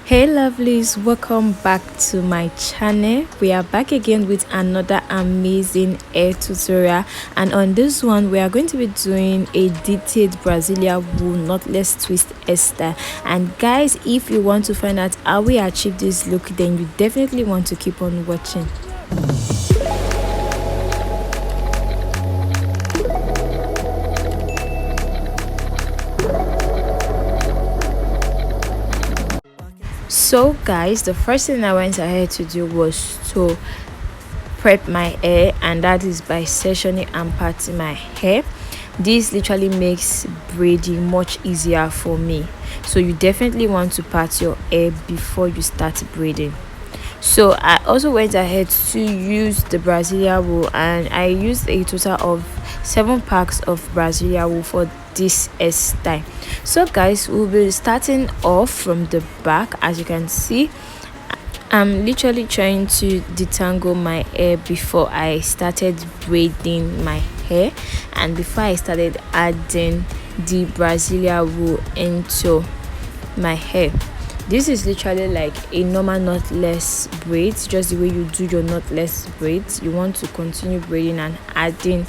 Hey lovelies, welcome back to my channel. We are back again with another amazing hair tutorial, and on this one we are going to be doing a detailed Brazilian wool knotless twist hairstyle. And guys, if you want to find out how we achieve this look, then you definitely want to keep on watching. So guys, the first thing I went ahead to do was to prep my hair, and that is by sectioning and parting my hair. This literally makes braiding much easier for me, so you definitely want to part your hair before you start braiding. So I also went ahead to use the Brazilian wool, and I used a total of 7 packs of Brazilian wool for this hairstyle. So guys, we'll be starting off from the back. As you can see, I'm literally trying to detangle my hair before I started braiding my hair, and before I started adding the Brazilian wool into my hair. This is literally like a normal knotless braids, just the way you do your knotless braids. You want to continue braiding and adding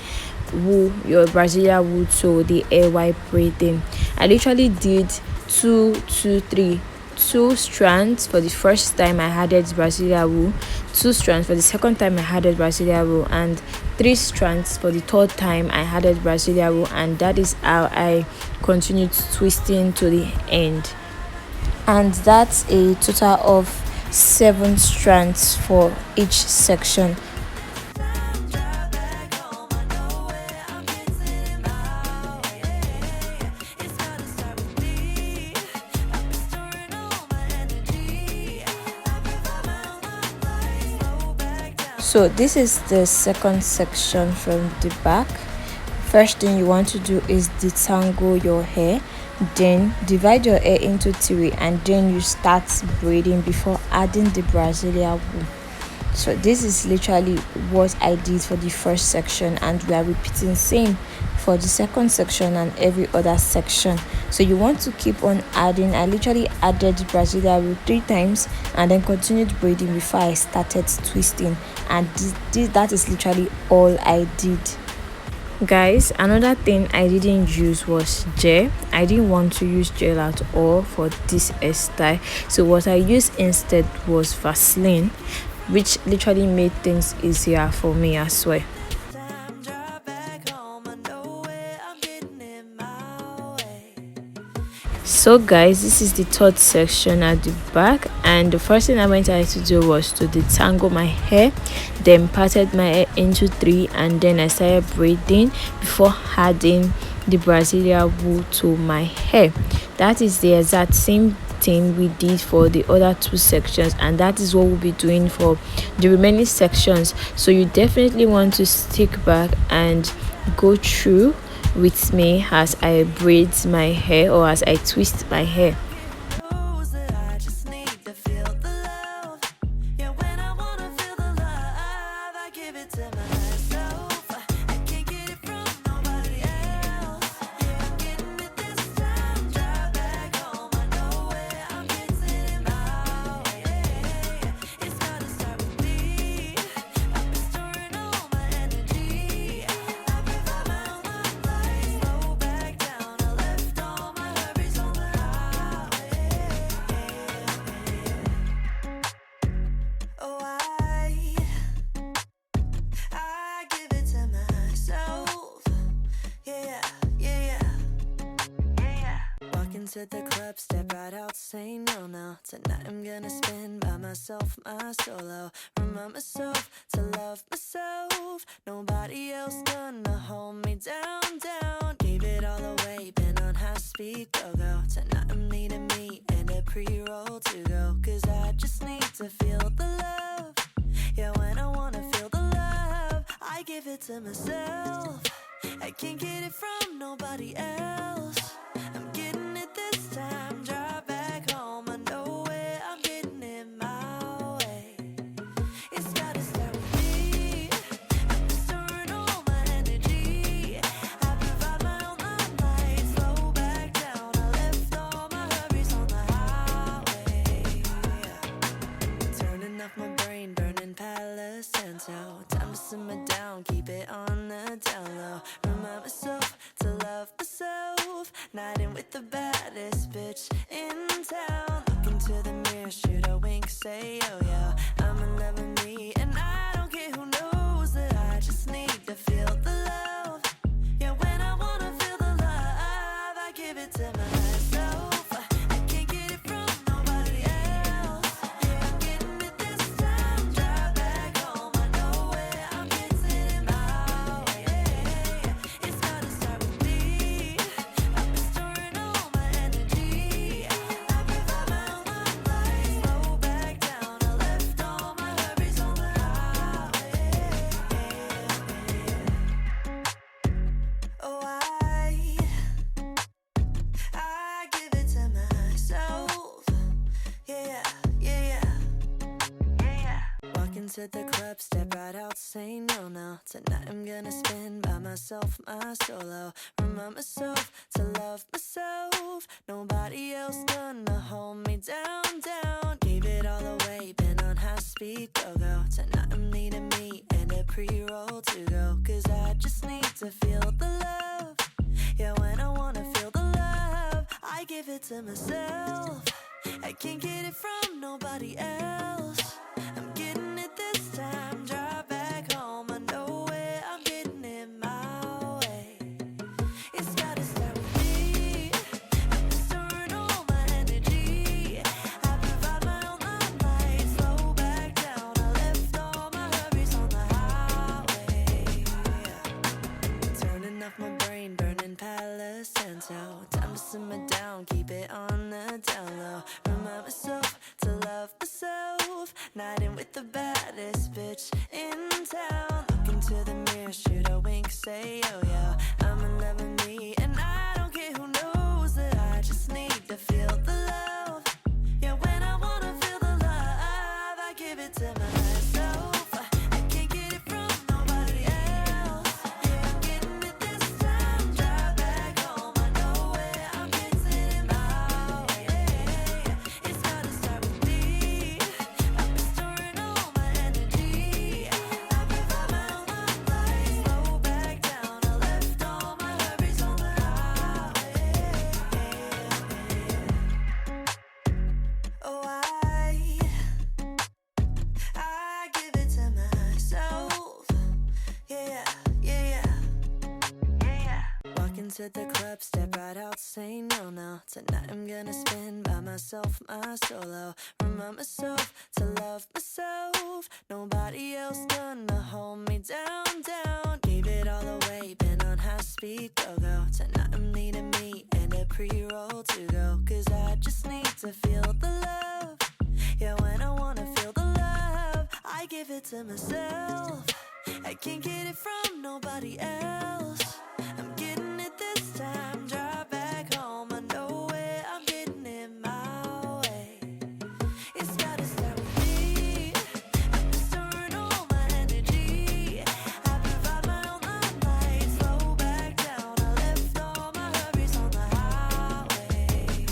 wool, your Brazilian wool, to the hair while braiding. I literally did two strands for the first time I added Brazilian wool, 2 strands for the second time I added Brazilian wool, and 3 strands for the third time I added Brazilian wool, and that is how I continued twisting to the end. And that's a total of 7 strands for each section. So this is the second section from the back. First thing you want to do is detangle your hair, then divide your hair into 3, and then you start braiding before adding the Brazilian wool. So this is literally what I did for the first section, and we are repeating same for the second section and every other section. So you want to keep on adding. I literally added Brazilian wool 3 times and then continued braiding before I started twisting, and that is literally all I did. Guys, another thing I didn't use was gel. I didn't want to use gel at all for this hairstyle, so what I used instead was Vaseline, which literally made things easier for me as well. So guys, this is the third section at the back, and the first thing I went ahead to do was to detangle my hair, then parted my hair into 3, and then I started braiding before adding the Brazilian wool to my hair. That is the exact same thing we did for the other 2 sections, and that is what we'll be doing for the remaining sections. So you definitely want to stick back and go through with me as I braid my hair, or as I twist my hair. To the club, step right out, say no, no. Tonight I'm gonna spend by myself, my solo. Remind myself to love myself. Nobody else gonna hold me down, down. Gave it all away, been on high speed, go, go. Tonight I'm needing me and a pre-roll to go. Cause I just need to feel the love. Yeah, when I wanna feel the love, I give it to myself. I can't get it from nobody else. I'm getting it this time. Drive back home, I know it. I'm getting it my way. It's gotta start with me. I've been storing all my energy. I provide my own light, slow back down. I left all my hurries on the highway. say, oh yeah, I'm in love with me, and I don't care who knows that I just need to feel the love. Yeah, when I wanna feel the love, I give it to myself. I can't get it from nobody else. Yeah, I'm getting it this time. Drive back home, I know where I'm getting it my way. It's gotta start with me. I've been storing all my energy. I provide my own life. Slow back down, I left all my hurries on the highway. Oh, I give it to myself. Yeah, yeah, yeah. Walk into the club, step right out, say no, no. Tonight I'm gonna spend by myself, my solo. Remind myself to love myself. Nobody else gonna hold me down, down. Gave it all away, been on high speed, go, go. Tonight I'm needing me and a pre-roll to go. Cause I just need to feel the love. Yeah, when I wanna feel the love, I give it to myself. I can't get it from nobody else. I'm getting it this time. Drive back home, I know where I'm getting it my way. It's gotta start with me. I've been storing all my energy. I provide my own light. Slow back down, I left all my hurries on the highway. Turning off my brain, burning Palo Santo. Time to simmer down, keep it on the down low. Remind myself to love myself. Night in with the baddest bitch in town. Look into the mirror, shoot a wink, say, oh yeah, I'm in love with me, and I don't care who knows that I just need to feel the love. Yeah, when I wanna feel the love, I give it to myself. I can't get it from nobody else. Yeah, I'm getting it this time. Drive back home, I know where I'm getting it my way. It's gotta start with me. I've been storing all my energy. I provide my own light. Slow back down, I left all my hurries on the highway. Oh, I give it to myself. Yeah, yeah, yeah. Walk into the club, step right out, say no, no. Tonight I'm gonna spend by myself, my solo. Remind myself to love myself. Nobody else gonna hold me down, down. Gave it all away, been on high speed, go, go. Tonight I'm needing me and a pre-roll to go. Cause I just need to feel the love. Yeah, when I wanna feel the love, I give it to myself. I can't get it from nobody else. I'm getting it this time. Drive back home, I know where I'm getting it my way. It's gotta start with me. I've been storing all my energy. I provide my own light. Slow back down, I left all my hurries on the highway.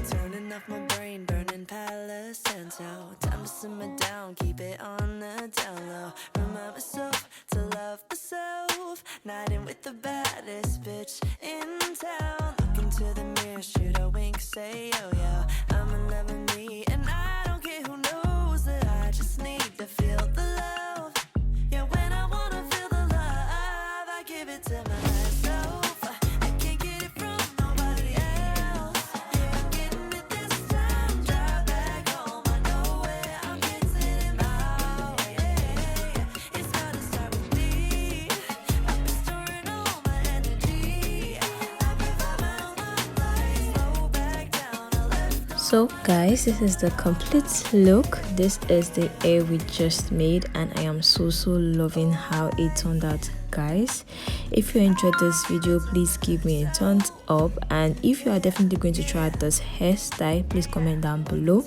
Turning off my brain, burning Palo Santo. Time to simmer down, keep it on the down low. Remind myself to love myself. Night in with the baddest bitch in town. Look into the mirror, shoot a wink, say, oh yeah, I'm in love with me, and I don't care who knows that I just need to feel the love. Yeah, when I wanna feel the love, I give it to myself. I can't get it from nobody else. Yeah, I'm getting it this time. Drive back home, I know where I'm getting it my way. It's gotta start with me. I've been storing all my energy. I provide my own light. Slow back down, I left. So guys, this is the complete look. This is the hair we just made, and I am so loving how it turned out, guys. If you enjoyed this video, please give me a thumbs up, and if you are definitely going to try out this hairstyle, please comment down below.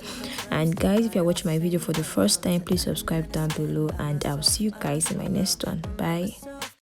And guys, if you are watching my video for the first time, please subscribe down below, and I'll see you guys in my next one. Bye.